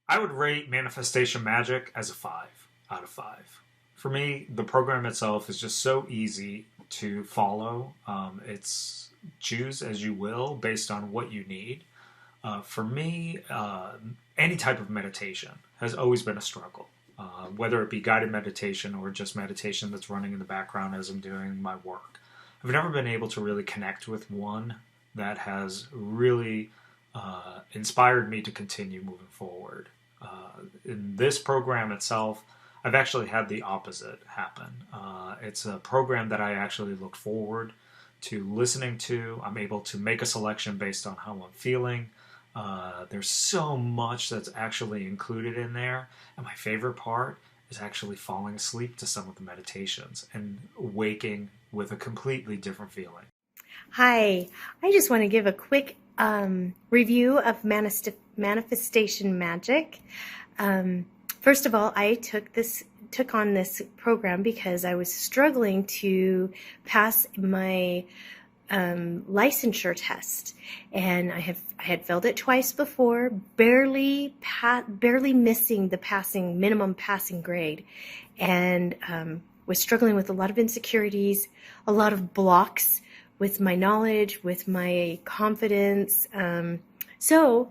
I would rate Manifestation Magic as a 5 out of 5. For me, the program itself is just so easy to follow. It's choose as you will based on what you need. For me, any type of meditation has always been a struggle, whether it be guided meditation or just meditation that's running in the background as I'm doing my work. I've never been able to really connect with one that has really inspired me to continue moving forward. In this program itself, I've actually had the opposite happen. It's a program that I actually look forward to listening to. I'm able to make a selection based on how I'm feeling. There's so much that's actually included in there. And my favorite part is actually falling asleep to some of the meditations and waking with a completely different feeling. Hi, I just want to give a quick review of Manifestation Magic. First of all, I took on this program because I was struggling to pass my licensure test, and I had failed it twice before, barely missing the minimum passing grade, and was struggling with a lot of insecurities, a lot of blocks with my knowledge, with my confidence. So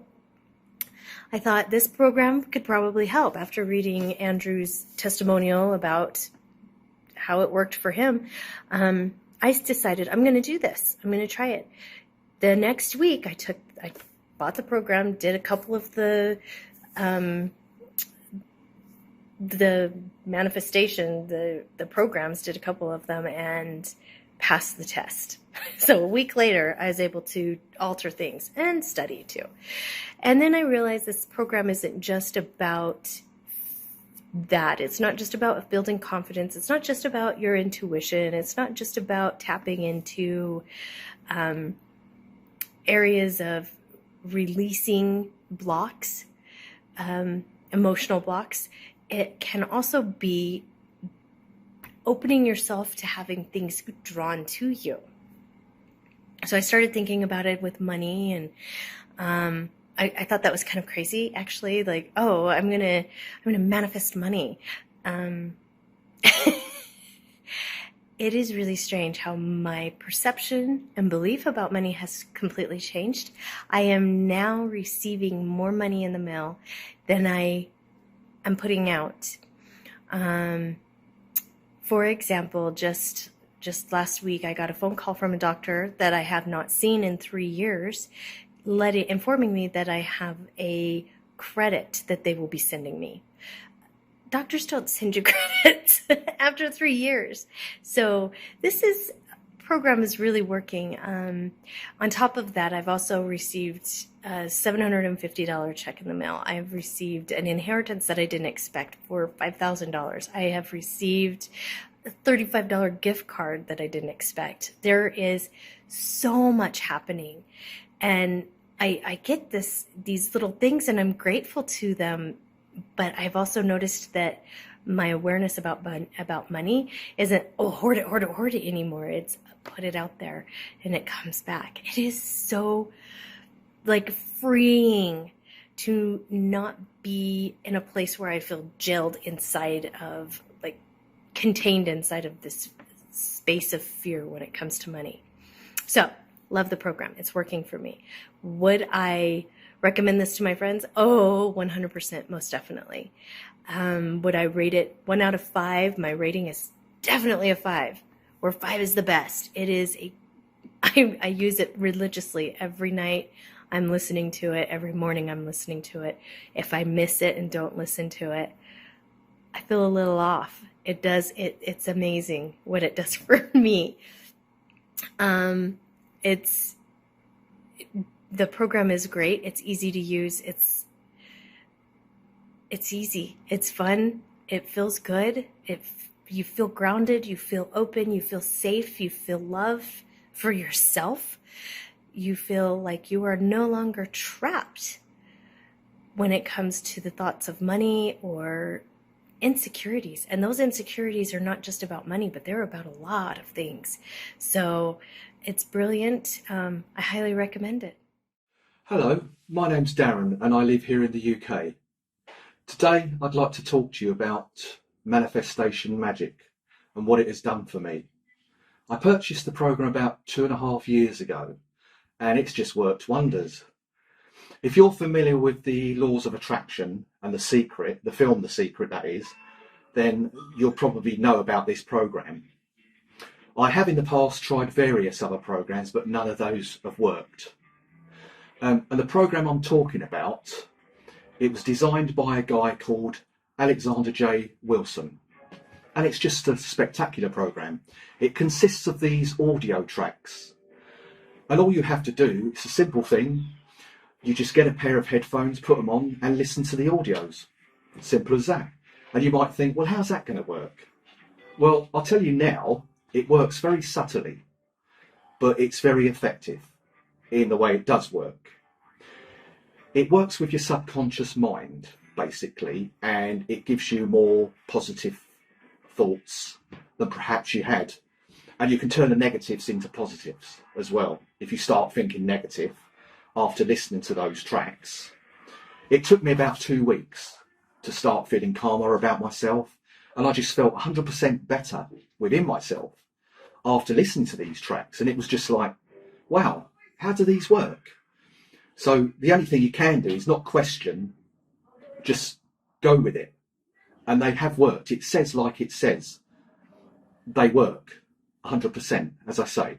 I thought this program could probably help. After reading Andrew's testimonial about how it worked for him, I decided I'm going to do this. I'm going to try it. The next week, I bought the program, did a couple of the manifestation, the programs, did a couple of them, and passed the test. So a week later, I was able to alter things and study too. And then I realized this program isn't just about that. It's not just about building confidence. It's not just about your intuition. It's not just about tapping into areas of releasing blocks, emotional blocks. It can also be opening yourself to having things drawn to you. So I started thinking about it with money, and I thought that was kind of crazy, actually. Like, oh, I'm gonna manifest money. It is really strange how my perception and belief about money has completely changed. I am now receiving more money in the mail than I am putting out. For example, just last week, I got a phone call from a doctor that I have not seen in 3 years, informing me that I have a credit that they will be sending me. Doctors don't send you credits after 3 years. So this program is really working. On top of that, I've also received a $750 check in the mail. I have received an inheritance that I didn't expect for $5,000. I have received a $35 gift card that I didn't expect. There is so much happening, and I get these little things, and I'm grateful to them. But I've also noticed that my awareness about money isn't, oh, hoard it anymore. It's put it out there and it comes back. It is so like freeing to not be in a place where I feel jailed inside of, like, contained inside of this space of fear when it comes to money. So, love the program. It's working for me. Would I recommend this to my friends? Oh, 100%, most definitely. Would I rate it 1 out of 5? My rating is definitely a 5, where 5 is the best. It is I use it religiously every night. I'm listening to it. Every morning I'm listening to it. If I miss it and don't listen to it, I feel a little off. It's amazing what it does for me. The program is great. It's easy to use. It's easy. It's fun. It feels good. You feel grounded. You feel open. You feel safe. You feel love for yourself. You feel like you are no longer trapped when it comes to the thoughts of money or insecurities. And those insecurities are not just about money, but they're about a lot of things. So it's brilliant. I highly recommend it. Hello, my name's Darren and I live here in the UK. Today, I'd like to talk to you about manifestation magic and what it has done for me. I purchased the program about 2.5 years ago, and it's just worked wonders. If you're familiar with the laws of attraction and The Secret, the film The Secret that is, then you'll probably know about this program. I have in the past tried various other programs, but none of those have worked. And the program I'm talking about, it was designed by a guy called Alexander J. Wilson, and it's just a spectacular program. It consists of these audio tracks, and all you have to do, it's a simple thing, you just get a pair of headphones, put them on and listen to the audios. Simple as that. And you might think, well, how's that going to work? Well, I'll tell you now, it works very subtly, but it's very effective in the way it does work. It works with your subconscious mind, basically, and it gives you more positive thoughts than perhaps you had. And you can turn the negatives into positives as well, if you start thinking negative after listening to those tracks. It took me about 2 weeks to start feeling calmer about myself, and I just felt 100% better within myself after listening to these tracks. And it was just like, wow, how do these work? So the only thing you can do is not question, just go with it. And they have worked. It says like it says. They work 100%, as I say.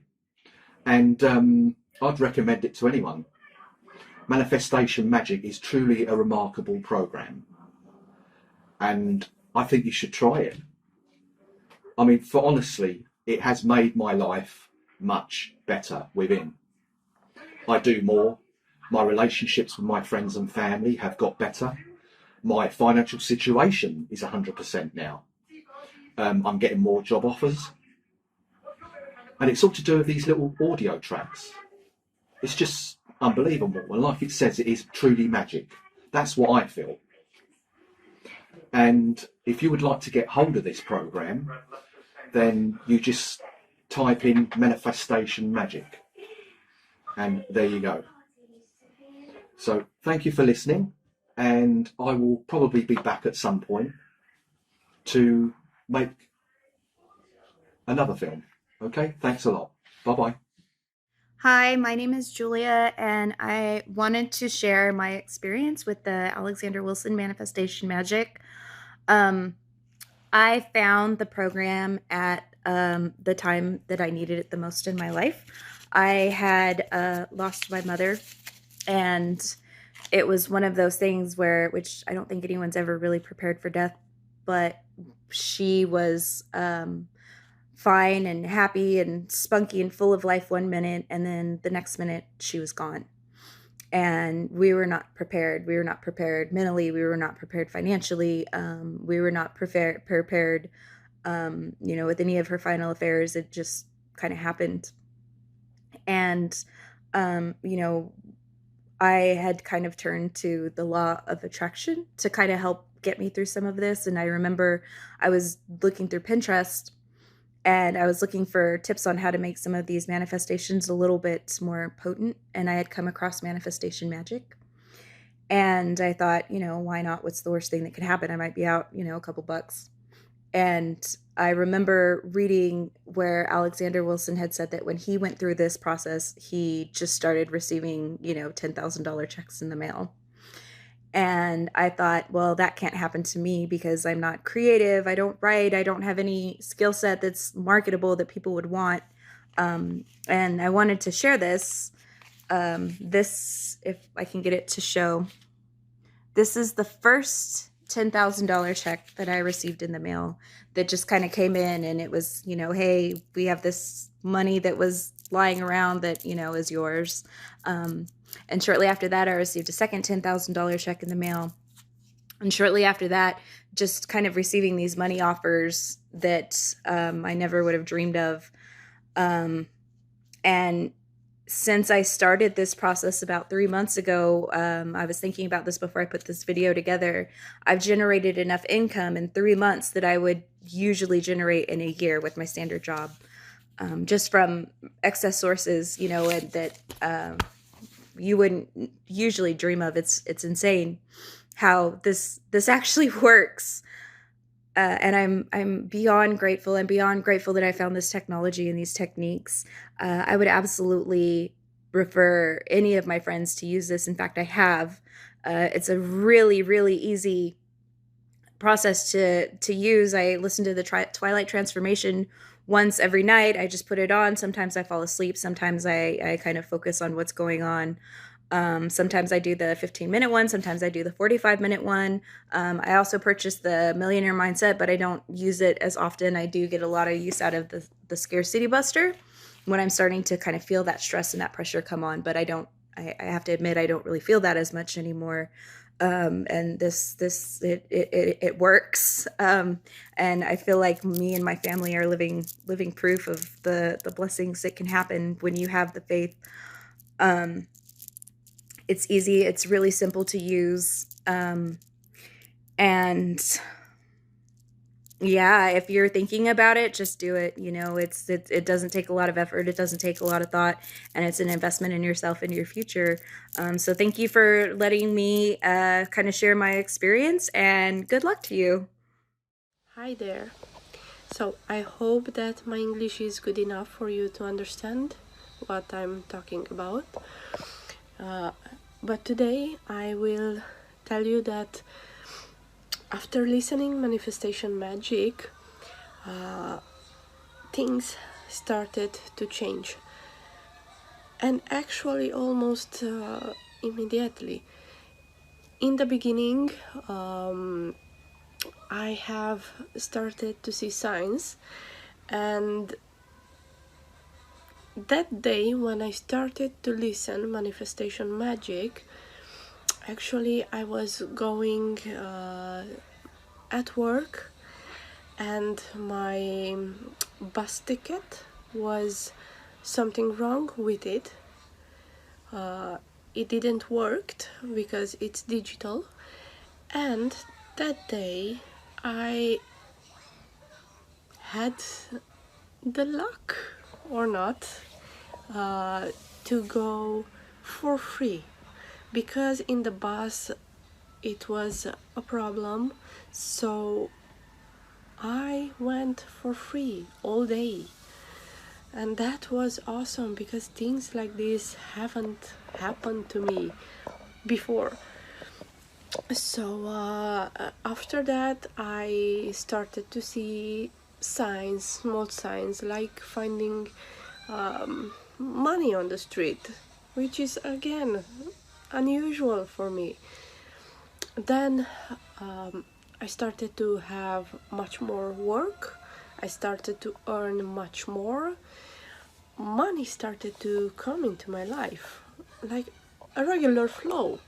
And I'd recommend it to anyone. Manifestation Magic is truly a remarkable program. And I think you should try it. I mean, for honestly, it has made my life much better within. I do more. My relationships with my friends and family have got better. My financial situation is 100% now. I'm getting more job offers. And it's all to do with these little audio tracks. It's just unbelievable. And like it says, it is truly magic. That's what I feel. And if you would like to get hold of this program, then you just type in manifestation magic. And there you go. So thank you for listening, and I will probably be back at some point to make another film. Okay, thanks a lot. Bye-bye. Hi, my name is Julia, and I wanted to share my experience with the Alexander Wilson Manifestation Magic. I found the program at the time that I needed it the most in my life. I had lost my mother, and it was one of those things which I don't think anyone's ever really prepared for death, but she was fine and happy and spunky and full of life one minute, and then the next minute she was gone. And we were not prepared. We were not prepared mentally. We were not prepared financially. We were not prepared, with any of her final affairs. It just kind of happened. And, I had kind of turned to the law of attraction to kind of help get me through some of this. And I remember I was looking through Pinterest, and I was looking for tips on how to make some of these manifestations a little bit more potent. And I had come across manifestation magic. And I thought, why not? What's the worst thing that could happen? I might be out, a couple bucks. And I remember reading where Alexander Wilson had said that when he went through this process, he just started receiving, $10,000 checks in the mail. And I thought, well, that can't happen to me because I'm not creative. I don't write. I don't have any skill set that's marketable that people would want. And I wanted to share this. If I can get it to show, this is the first $10,000 check that I received in the mail that just kind of came in, and it was, hey, we have this money that was lying around that, is yours. And shortly after that, I received a second $10,000 check in the mail. And shortly after that, just kind of receiving these money offers that I never would have dreamed of. And since I started this process about 3 months ago, I was thinking about this before I put this video together. I've generated enough income in 3 months that I would usually generate in a year with my standard job, just from excess sources, and that you wouldn't usually dream of. It's insane. how this actually works. And I'm beyond grateful. I'm beyond grateful that I found this technology and these techniques. I would absolutely refer any of my friends to use this. In fact, I have. It's a really, really easy process to use. I listen to the Twilight Transformation once every night. I just put it on. Sometimes I fall asleep. Sometimes I kind of focus on what's going on. Sometimes I do the 15-minute one. Sometimes I do the 45-minute one. I also purchased the Millionaire Mindset, but I don't use it as often. I do get a lot of use out of the Scarcity Buster when I'm starting to kind of feel that stress and that pressure come on. But I have to admit, I don't really feel that as much anymore. And it works. And I feel like me and my family are living proof of the blessings that can happen when you have the faith. It's easy. It's really simple to use. And yeah, if you're thinking about it, just do it. You know, it doesn't take a lot of effort. It doesn't take a lot of thought, and it's an investment in yourself and your future. So thank you for letting me kind of share my experience, and good luck to you. Hi there. So I hope that my English is good enough for you to understand what I'm talking about. But today I will tell you that after listening Manifestation Magic, things started to change. And actually almost immediately. In the beginning, I have started to see signs, and that day when I started to listen Manifestation Magic, actually I was going at work, and my bus ticket was something wrong with it. It didn't work because it's digital, and that day I had the luck or not to go for free, because in the bus it was a problem, so I went for free all day. And that was awesome, because things like this haven't happened to me before. So after that I started to see signs, small signs, like finding money on the street, which is again unusual for me. Then I started to have much more work. I started to earn much more. Money started to come into my life like a regular flow.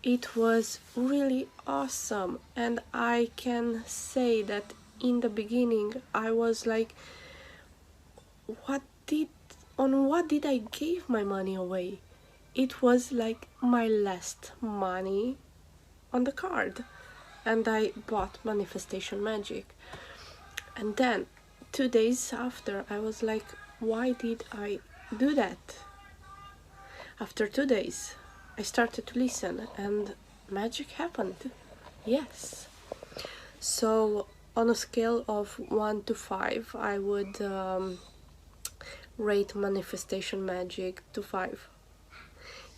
It was really awesome, and I can say that in the beginning I was like, on what did I give my money away? It was like my last money on the card, and I bought Manifestation Magic. And then 2 days after I was like, why did I do that? After 2 days I started to listen, and magic happened. Yes. So on a scale of 1 to 5, I would rate Manifestation Magic to 5.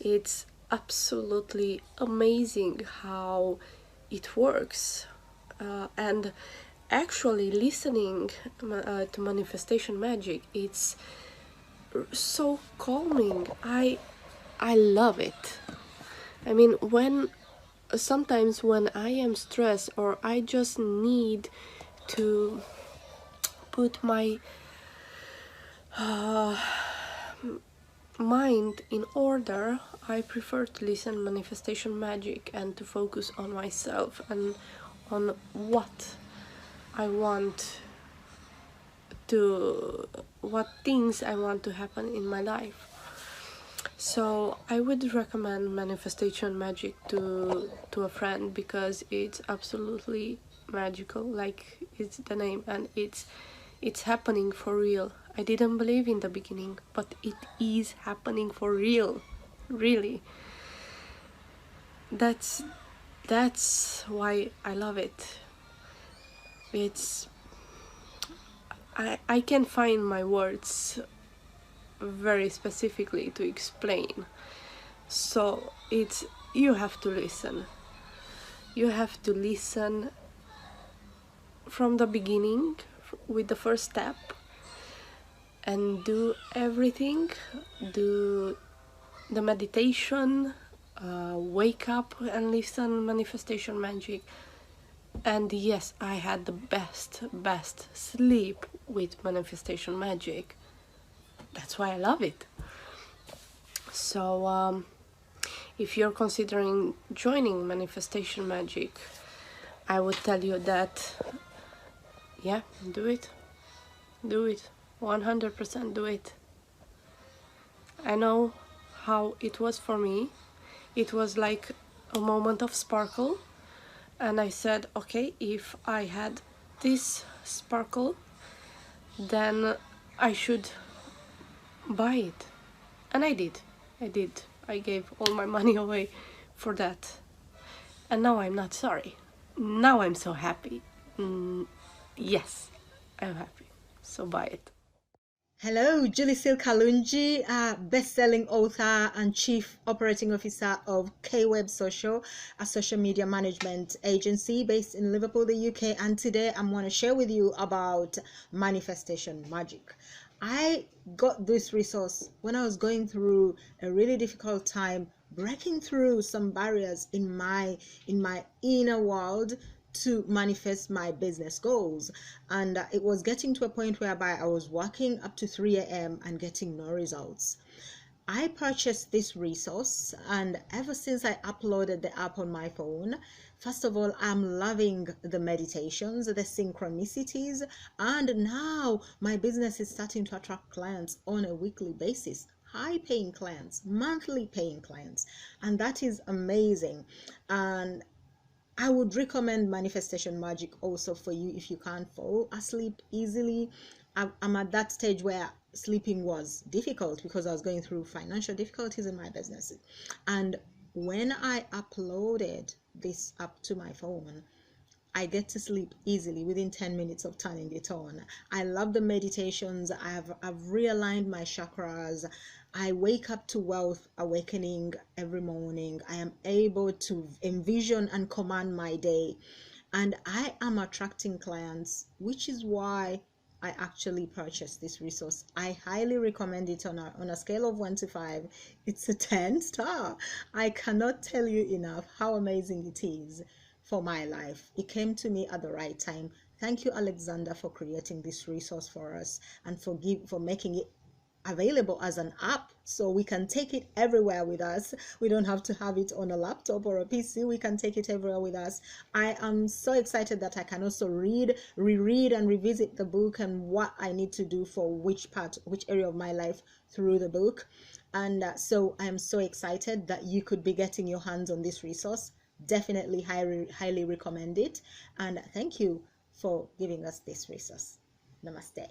It's absolutely amazing how it works. And actually listening to Manifestation Magic, it's so calming. I love it. I mean, sometimes when I am stressed, or I just need to put my mind in order, I prefer to listen Manifestation Magic and to focus on myself and on what I want what things I want to happen in my life. So I would recommend Manifestation Magic to a friend, because it's absolutely magical, like it's the name, and it's happening for real. I didn't believe in the beginning, but it is happening for real, really. That's that's why I love it. It's I can find my words very specifically to explain. So it's, you have to listen. You have to listen from the beginning with the first step and do everything. Do the meditation, wake up and listen manifestation magic. And yes, I had the best sleep with manifestation magic. That's why I love it. So if you're considering joining manifestation magic, I would tell you that, yeah, do it. 100% do it. I know how it was for me. It was like a moment of sparkle, and I said, okay, if I had this sparkle, then I should buy it. And I did. I gave all my money away for that. And now I'm not sorry. Now I'm so happy. Yes, I'm happy. So buy it. Hello, Julie Sil Kalunji, best-selling author and Chief Operating Officer of K-Web Social, a social media management agency based in Liverpool, the UK. And today I'm going to share with you about manifestation magic. I got this resource when I was going through a really difficult time, breaking through some barriers in my inner world to manifest my business goals. And it was getting to a point whereby I was working up to 3 a.m. and getting no results. I purchased this resource, and ever since I uploaded the app on my phone, first of all, I'm loving the meditations, the synchronicities, and now my business is starting to attract clients on a weekly basis. High paying clients, monthly paying clients, and that is amazing. And I would recommend manifestation magic also for you if you can't fall asleep easily. I'm at that stage where sleeping was difficult because I was going through financial difficulties in my business. And when I uploaded this app to my phone, I get to sleep easily within 10 minutes of turning it on. I love the meditations. I've realigned my chakras. I wake up to wealth awakening every morning. I am able to envision and command my day. And I am attracting clients, which is why I actually purchased this resource. I highly recommend it on a scale of 1 to 5. It's a 10 star. I cannot tell you enough how amazing it is for my life. It came to me at the right time. Thank you, Alexander, for creating this resource for us and for making it available as an app so we can take it everywhere with us. We don't have to have it on a laptop or a PC. We can take it everywhere with us. I am so excited that I can also reread and revisit the book and what I need to do for which area of my life through the book. And so I am so excited that you could be getting your hands on this resource. Definitely highly recommend it. And thank you for giving us this resource. Namaste.